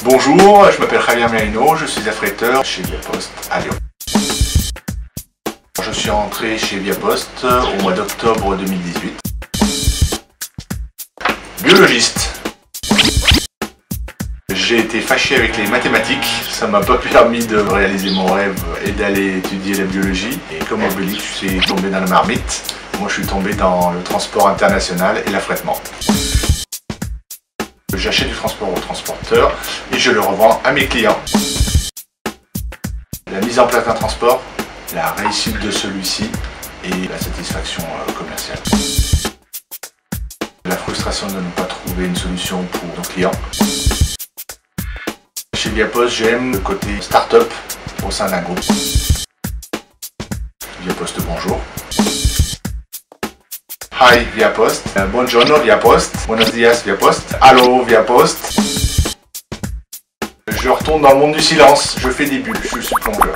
Bonjour, je m'appelle Javier Merino, je suis affréteur chez Viapost à Lyon. Je suis entré chez Viapost au mois d'octobre 2018. Biologiste. J'ai été fâché avec les mathématiques, ça m'a pas permis de réaliser mon rêve et d'aller étudier la biologie. Et comme Obélix, je suis tombé dans la marmite. Moi je suis tombé dans le transport international et l'affrètement. J'achète du transport au transporteur et je le revends à mes clients. La mise en place d'un transport, la réussite de celui-ci et la satisfaction commerciale. La frustration de ne pas trouver une solution pour nos clients. Chez Viapost, j'aime le côté start-up au sein d'un groupe. Viapost, bonjour. Hi Viapost, buongiorno Viapost, buenos dias Viapost, allô Viapost. Je retourne dans le monde du silence, je fais des bulles, je suis plongeur.